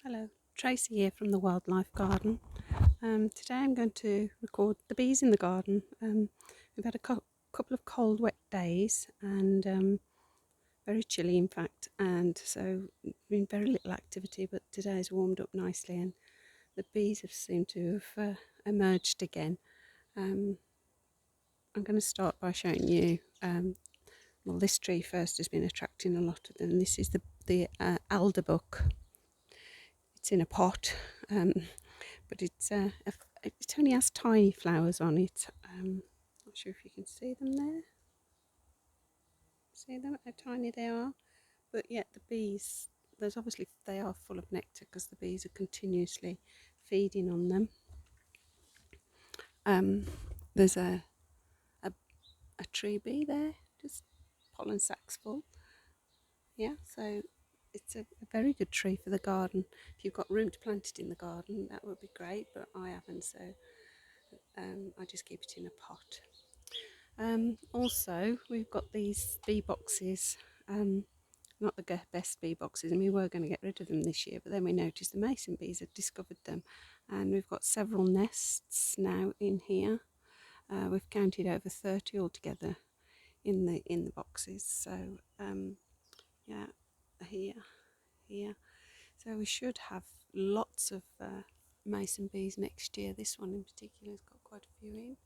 Hello, Tracy here from the Wildlife Garden. Today I'm going to record the bees in the garden. We've had a couple of cold, wet days and very chilly, in fact, and so been very little activity. But today's warmed up nicely, and the bees have seemed to have emerged again. I'm going to start by showing you. Well, this tree first has been attracting a lot of them. This is the alderbuck. It's in a pot. But it only has tiny flowers on it. Not sure if you can see them there. See them, how tiny they are. But yet the bees, there's obviously they are full of nectar because the bees are continuously feeding on them. There's a tree bee there, just pollen sacks full. Yeah, so it's a very good tree for the garden. If you've got room to plant it in the garden, that would be great, but I haven't, so I just keep it in a pot. Also, we've got these bee boxes, not the best bee boxes, and we were going to get rid of them this year, but then we noticed the mason bees had discovered them, and we've got several nests now in here. We've counted over 30 altogether in the boxes. So yeah, here. So we should have lots of mason bees next year. This one in particular has got quite a few in.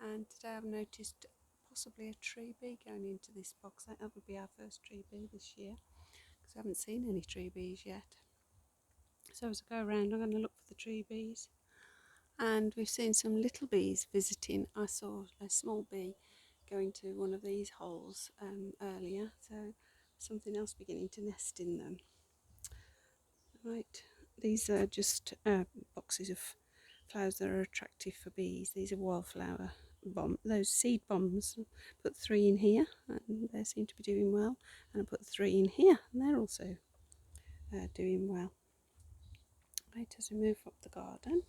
And today I've noticed possibly a tree bee going into this box. That would be our first tree bee this year because I haven't seen any tree bees yet. So as I go around, I'm going to look for the tree bees. And we've seen some little bees visiting. I saw a small bee going to one of these holes earlier, so something else beginning to nest in them. Right, these are just boxes of flowers that are attractive for bees. These are wildflower those seed bombs. Put 3 in here and they seem to be doing well, and I put 3 in here and they're also doing well. Right, as we move up the garden,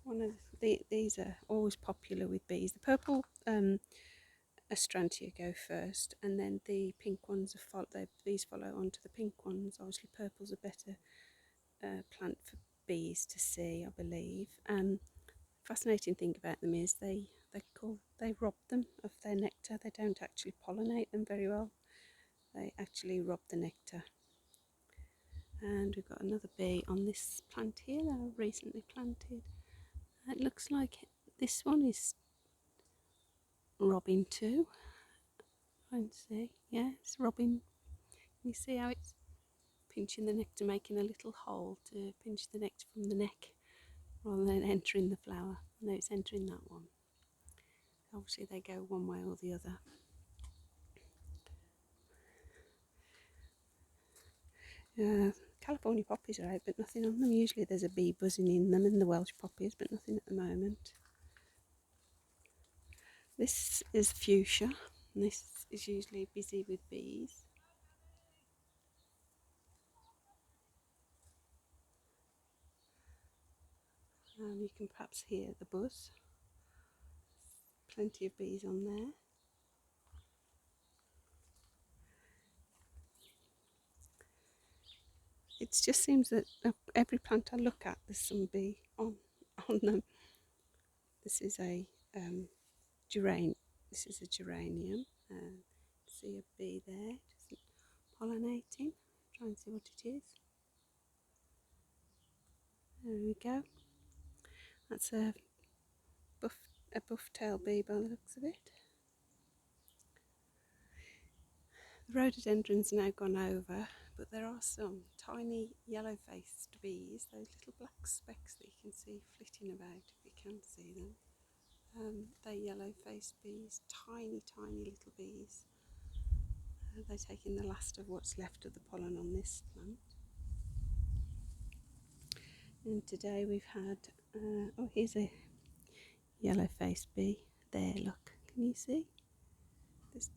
one of these are always popular with bees. The purple Astrantia go first, and then the pink ones these follow on to the pink ones. Obviously purple's a better plant for bees to see, I believe. Fascinating thing about them is they rob them of their nectar. They don't actually pollinate them very well. They actually rob the nectar. And we've got another bee on this plant here that I've recently planted. It looks like this one is robbing too. Try and see. Yeah, it's robbing. You see how it's pinching the nectar, making a little hole to pinch the nectar from the neck rather than entering the flower. No, it's entering that one. Obviously they go one way or the other. California poppies are out, but nothing on them. Usually there's a bee buzzing in them, and the Welsh poppies, but nothing at the moment. This is fuchsia, and this is usually busy with bees. You can perhaps hear the buzz. Plenty of bees on there. It just seems that every plant I look at, there's some bee on them. This is a geranium. This is a geranium. See a bee there, just pollinating. Try and see what it is. There we go. That's a buff-tailed bee by the looks of it. The rhododendron's now gone over, but there are some tiny yellow-faced bees, those little black specks that you can see flitting about, if you can see them. They're yellow-faced bees, tiny little bees. They're taking the last of what's left of the pollen on this plant. And today we've had, here's a yellow-faced bee. There, look, can you see? This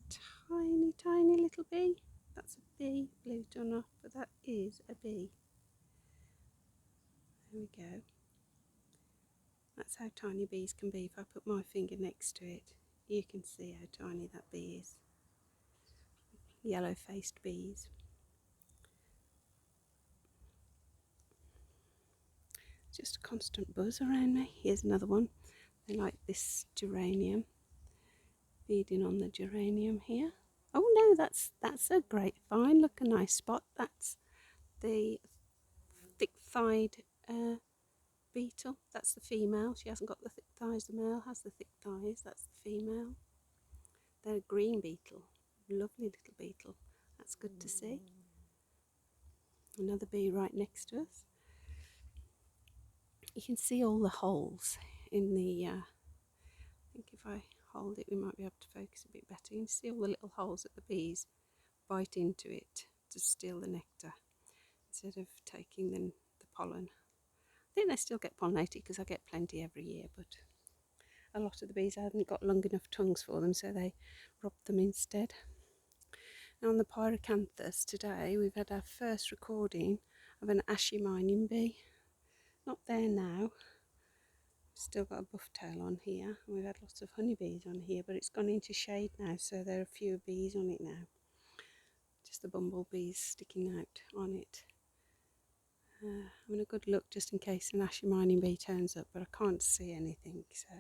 tiny little bee. That's a bee, believe it or not, but that is a bee. There we go. That's how tiny bees can be. If I put my finger next to it, you can see how tiny that bee is. Yellow-faced bees. Just a constant buzz around me. Here's another one. They like this geranium. Feeding on the geranium here. Oh no, that's a grapevine. Look, a nice spot. That's the thick-thighed beetle. That's the female. She hasn't got the thick thighs. The male has the thick thighs. That's the female. They're a green beetle. Lovely little beetle. That's good to see. Another bee right next to us. You can see all the holes in the, I think if I hold it we might be able to focus a bit better. You can see all the little holes that the bees bite into it to steal the nectar instead of taking the pollen. I think they still get pollinated because I get plenty every year, but a lot of the bees haven't got long enough tongues for them, so they rob them instead. Now on the Pyracanthus today we've had our first recording of an ashy mining bee. Not there now. Still got a buff-tail on here. We've had lots of honeybees on here, but it's gone into shade now, so there are fewer bees on it now. Just the bumblebees sticking out on it. Having a good look just in case an ashy mining bee turns up, but I can't see anything. So,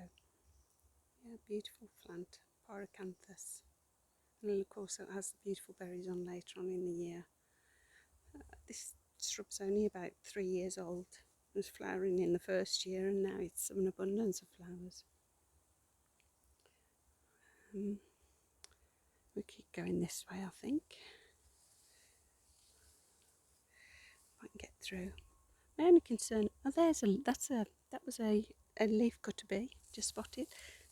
yeah, beautiful plant, Pyracanthus. And then of course it has the beautiful berries on later on in the year. This shrub's only about 3 years old. It was flowering in the first year and now it's an abundance of flowers. We keep going this way, I think. If I can get through. My only concern, oh, that was a leaf cutter bee, just spotted.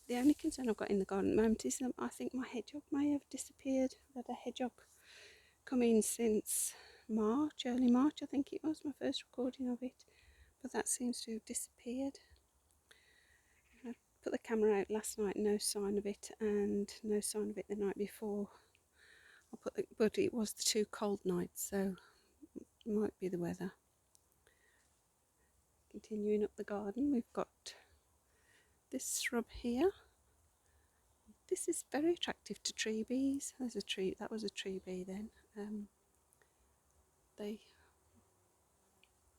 The only concern I've got in the garden at the moment is that I think my hedgehog may have disappeared. I've had a hedgehog come in since March, early March I think it was, my first recording of it, but that seems to have disappeared. I put the camera out last night, no sign of it, and no sign of it the night before. But it was the 2 cold nights, so it might be the weather. Continuing up the garden, we've got this shrub here. This is very attractive to tree bees. There's a tree, that was a tree bee then.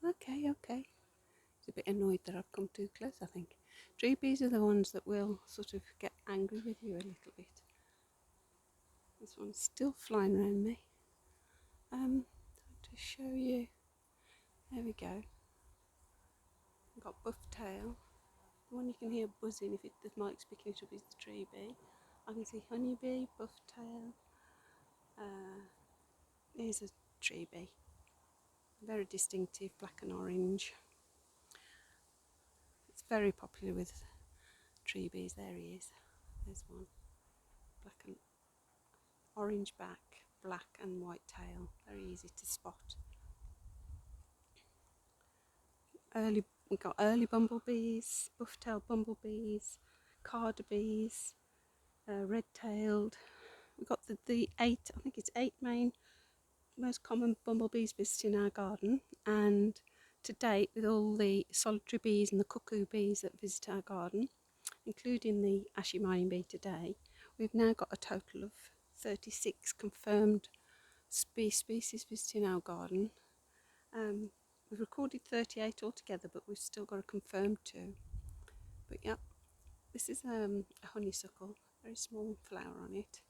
Okay. He's a bit annoyed that I've come too close, I think. Tree bees are the ones that will sort of get angry with you a little bit. This one's still flying around me. To show you, there we go. We've got buff tail. The one you can hear buzzing if the mic's picking it up is the tree bee. I can see honeybee, buff tail. Here's a tree bee. Very distinctive, black and orange. It's very popular with tree bees. There he is. There's one. Black and orange back, black and white tail. Very easy to spot. We've got early bumblebees, buff-tailed bumblebees, carder bees, red-tailed. We've got the 8, I think it's 8 main most common bumblebees visiting our garden, and to date, with all the solitary bees and the cuckoo bees that visit our garden, including the ashy mining bee today, we've now got a total of 36 confirmed species visiting our garden. We've recorded 38 altogether, but we've still got a confirmed 2. But yeah, this is a honeysuckle, very small flower on it,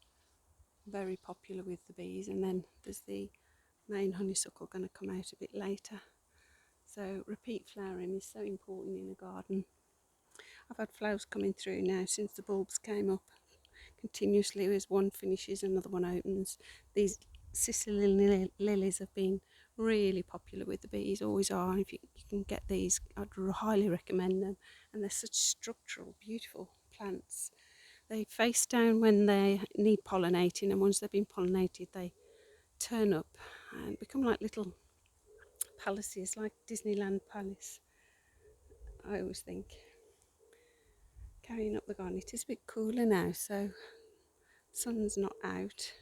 very popular with the bees, and then there's the main honeysuckle going to come out a bit later. So repeat flowering is so important in a garden. I've had flowers coming through now since the bulbs came up continuously. As one finishes, another one opens. These Sicily lilies have been really popular with the bees, always are. If you can get these, I'd highly recommend them. And they're such structural, beautiful plants. They face down when they need pollinating, and once they've been pollinated, they turn up and become like little palaces, like Disneyland Palace, I always think. Carrying up the garden, it is a bit cooler now, so the sun's not out.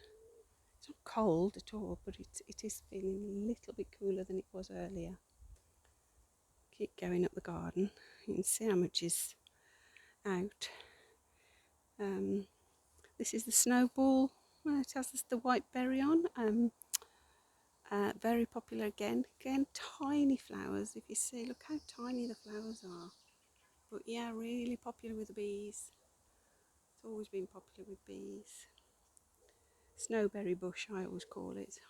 It's not cold at all, but it is feeling a little bit cooler than it was earlier. Keep going up the garden. You can see how much is out. This is the snowball. It has the white berry on. Very popular again. Again, tiny flowers. If you see, look how tiny the flowers are. But yeah, really popular with the bees. It's always been popular with bees. Snowberry bush, I always call it.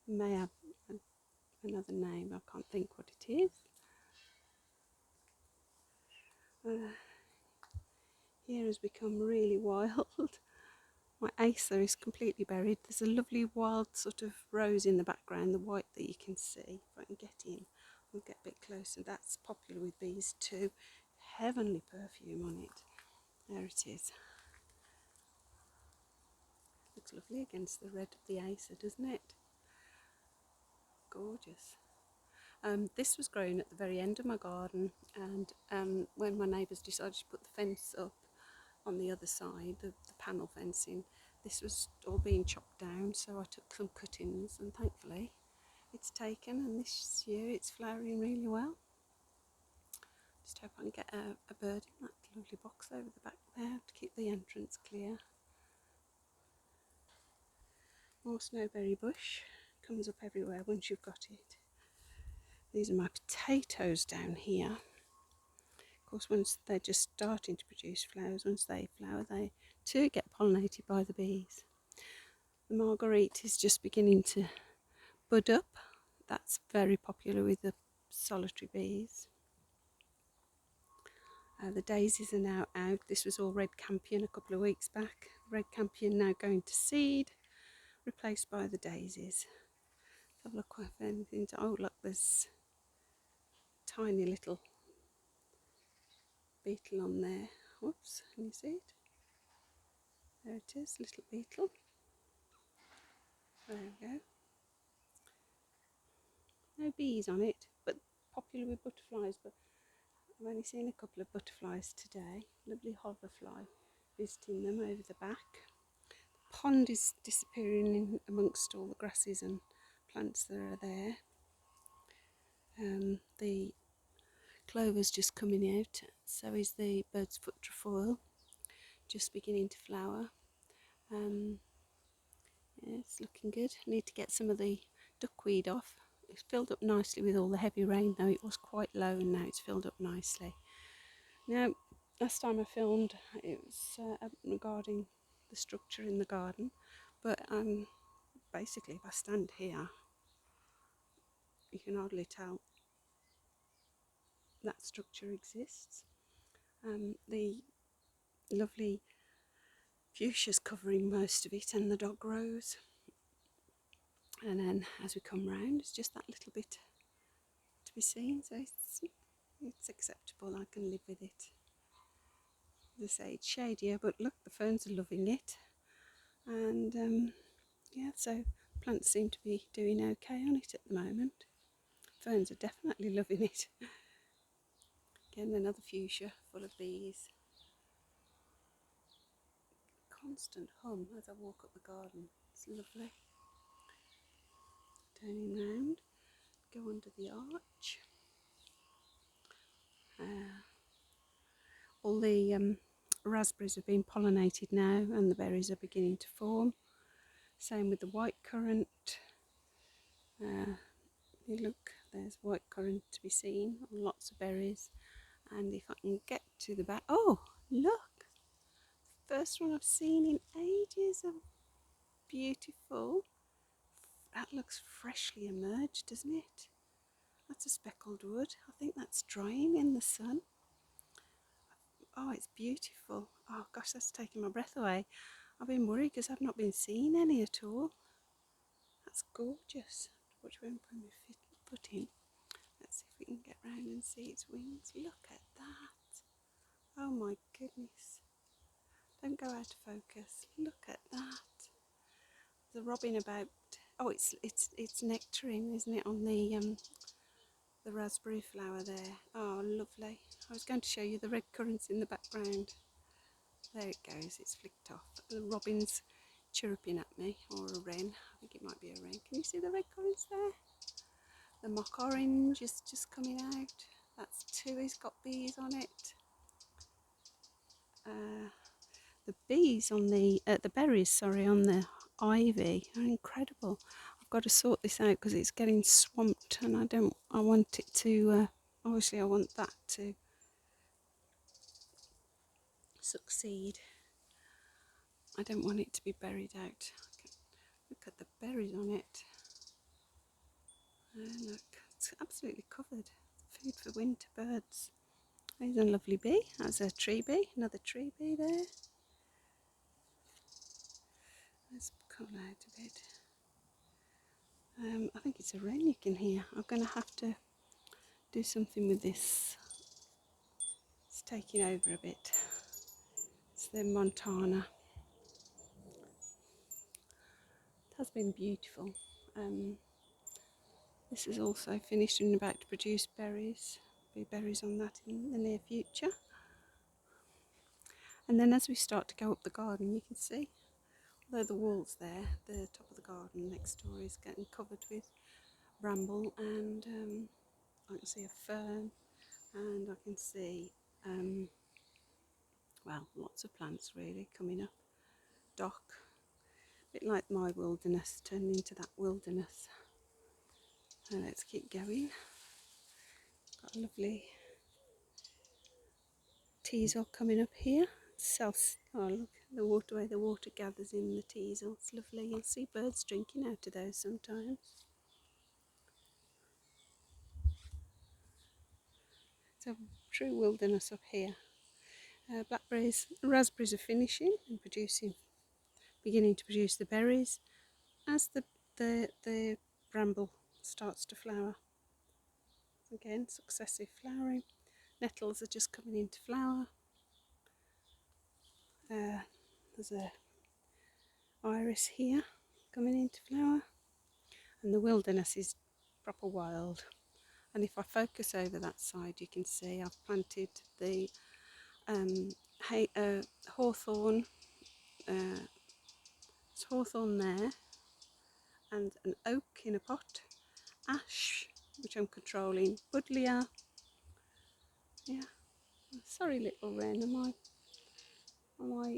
May have another name, I can't think what it is. Here has become really wild. My acer is completely buried. There's a lovely wild sort of rose in the background, the white that you can see. If I can get in, we'll get a bit closer. That's popular with bees too. Heavenly perfume on it. There it is. Looks lovely against the red of the acer, doesn't it? Gorgeous. This was growing at the very end of my garden, and when my neighbours decided to put the fence up on the other side, the panel fencing, this was all being chopped down, so I took some cuttings and thankfully it's taken, and this year it's flowering really well. Just hope I can get a bird in that lovely box over the back there to keep the entrance clear. More snowberry bush, comes up everywhere once you've got it. These are my potatoes down here. Of course, once they're just starting to produce flowers, once they flower, they too get pollinated by the bees. The marguerite is just beginning to bud up. That's very popular with the solitary bees. The daisies are now out. This was all red campion a couple of weeks back. Red campion now going to seed, replaced by the daisies. Let's have a look if anything's. Oh, look, there's a tiny little beetle on there. Whoops, can you see it? There it is, little beetle. There we go. No bees on it, but popular with butterflies. But I've only seen a couple of butterflies today. Lovely hoverfly visiting them over the back. The pond is disappearing in amongst all the grasses and plants that are there. The clover's just coming out, so is the bird's foot trefoil, just beginning to flower. Yeah, it's looking good. I need to get some of the duckweed off. It's filled up nicely with all the heavy rain, though it was quite low, and now it's filled up nicely. Now, last time I filmed, it was regarding the structure in the garden, but basically, if I stand here, you can hardly tell that structure exists. The lovely fuchsia's covering most of it, and the dog rose. And then as we come round, it's just that little bit to be seen, so it's acceptable. I can live with it. As I say, it's shadier, but look, the ferns are loving it. And yeah, so plants seem to be doing okay on it at the moment. Ferns are definitely loving it. Again, another fuchsia full of bees. Constant hum as I walk up the garden. It's lovely. Turning round, go under the arch. All the raspberries have been pollinated now, and the berries are beginning to form. Same with the white currant. You look, there's white currant to be seen, lots of berries. And if I can get to the back, oh look, first one I've seen in ages. Beautiful. That looks freshly emerged, doesn't it? That's a speckled wood. I think that's drying in the sun. Oh, it's beautiful. Oh gosh, that's taking my breath away. I've been worried because I've not been seeing any at all. That's gorgeous. Watch where I'm putting my foot in. Let's see if we can get round and see its wings. Look at that. Oh my goodness. Don't go out of focus. Look at that. The robin about. Oh, it's nectaring, isn't it, on the raspberry flower there. Oh, lovely. I was going to show you the red currants in the background. There it goes, it's flicked off. The robin's chirruping at me, or a wren. I think it might be a wren. Can you see the red currants there? The mock orange is just coming out. That's two, it's got bees on it. The bees on the berries, sorry, on the ivy are incredible. I've got to sort this out because it's getting swamped, and I want it to, obviously I want that to succeed. I don't want it to be buried out. Look at the berries on it. Look, it's absolutely covered. Food for winter birds. There's a lovely bee. That's a tree bee. Another tree bee there. Let's call out a bit. I think it's a wren you can hear. I'm going to have to do something with this. It's taking over a bit. It's the Montana. It has been beautiful. This is also finished and about to produce berries. Be berries on that in the near future. And then as we start to go up the garden, you can see, although the wall's there, the top of the garden next door is getting covered with bramble, and I can see a fern, and I can see, well, lots of plants really coming up. Dock, a bit like my wilderness turned into that wilderness. So let's keep going. Got a lovely teasel coming up here. Oh look, the waterway, the water gathers in the teasel. It's lovely. You'll see birds drinking out of those sometimes. It's a true wilderness up here. Blackberries, raspberries are finishing and beginning to produce the berries as the bramble starts to flower. Again, successive flowering. Nettles are just coming into flower. There's a iris here coming into flower, and the wilderness is proper wild. And if I focus over that side, you can see I've planted the hawthorn. There's hawthorn there, and an oak in a pot, ash, which I'm controlling, buddleia. Yeah, sorry little wren,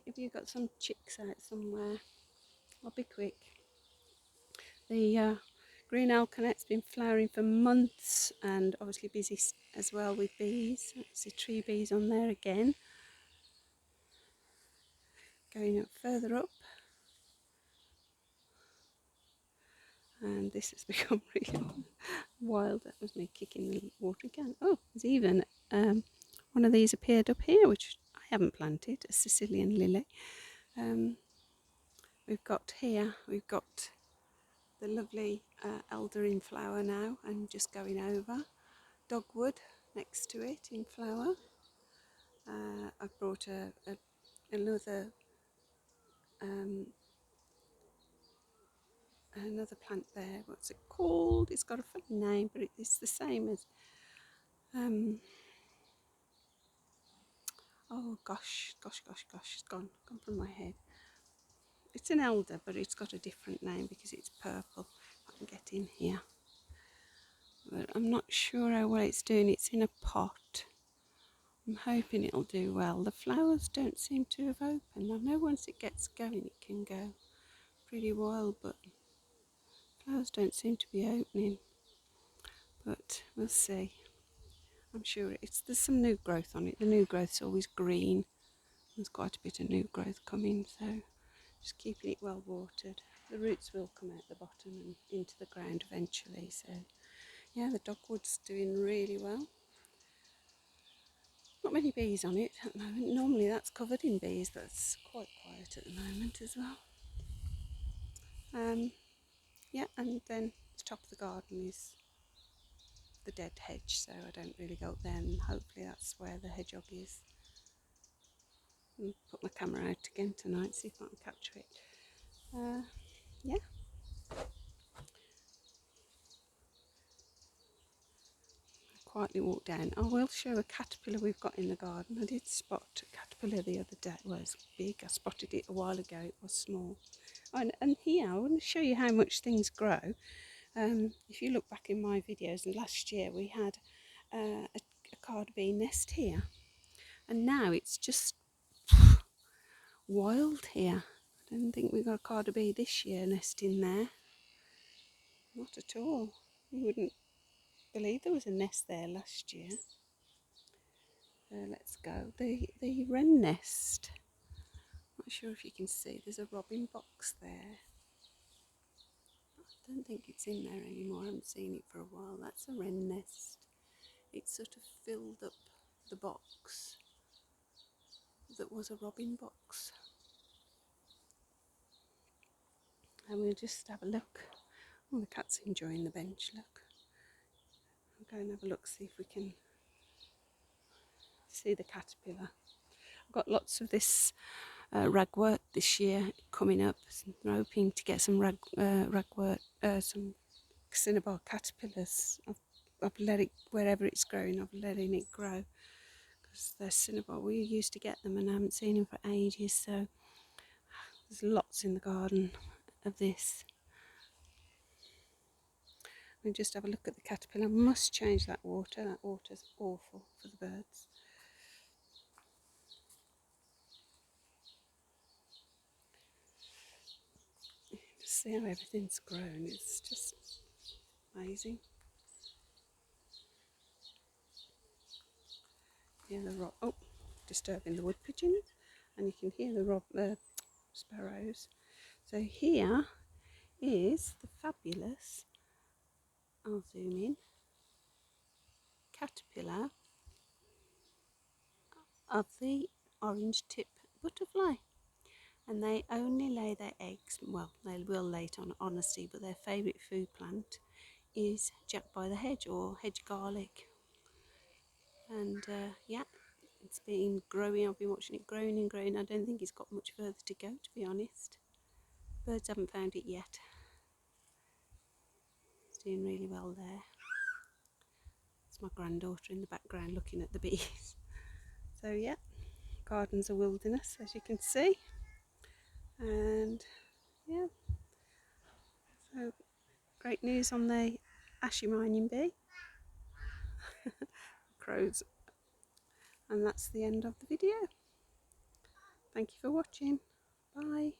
have you got some chicks out somewhere? I'll be quick. The green alkanet's been flowering for months, and obviously busy as well with bees. See tree bees on there again. Going up further up, and this has become really wild. That was me kicking the watering can. Oh, there's even one of these appeared up here, which I haven't planted, a Sicilian lily. We've got the lovely elder in flower now, and just going over. Dogwood next to it in flower. I've brought another plant there. What's it called? It's got a funny name, but it's the same as oh gosh, it's gone from my head. It's an elder, but it's got a different name because it's purple. If I can get in here, but I'm not sure how well it's doing. It's in a pot. I'm hoping it'll do well. The flowers don't seem to have opened. I know once it gets going it can go pretty wild, but flowers don't seem to be opening. But we'll see. I'm sure there's some new growth on it. The new growth's always green. There's quite a bit of new growth coming, so just keeping it well watered. The roots will come out the bottom and into the ground eventually. So yeah, the dogwood's doing really well. Not many bees on it at the moment. Normally that's covered in bees, but it's quite quiet at the moment as well. Yeah, and then the top of the garden is the dead hedge, so I don't really go up there, and hopefully that's where the hedgehog is. I'll put my camera out again tonight, see if I can capture it. Yeah. Quietly walk down. I will show a caterpillar we've got in the garden. I did spot a caterpillar the other day. Well, it's big. I spotted it a while ago. It was small. And here I want to show you how much things grow. If you look back in my videos, and last year we had a carder bee nest here, and now it's just wild here. I don't think we got a carder bee this year nesting there. Not at all. You wouldn't believe there was a nest there last year. Let's go. The wren nest. Not sure if you can see. There's a robin box there. I don't think it's in there anymore. I haven't seen it for a while. That's a wren nest. It's sort of filled up the box that was a robin box. And we'll just have a look. Oh, the cat's enjoying the bench, look. I'll go and have a look, see if we can see the caterpillar. I've got lots of this ragwort this year coming up. I'm hoping to get some ragwort, some cinnabar caterpillars. I've let it, wherever it's growing, I've letting it grow. Because they're cinnabar, we used to get them and I haven't seen them for ages, so there's lots in the garden of this. We'll just have a look at the caterpillar. I must change that water's awful for the birds. Just see how everything's grown, it's just amazing. Hear the disturbing the wood pigeons, and you can hear the sparrows. So here is the fabulous, I'll zoom in, caterpillar of the orange tip butterfly. And they only lay their eggs, well, they will lay it on honesty, but their favourite food plant is Jack by the hedge or hedge garlic. And yeah, it's been growing. I've been watching it growing and growing. I don't think it's got much further to go, to be honest. Birds haven't found it yet. It's doing really well there. It's my granddaughter in the background looking at the bees. So yeah, garden's a wilderness, as you can see. And yeah, so great news on the ashy mining bee. Crows. And that's the end of the video. Thank you for watching. Bye.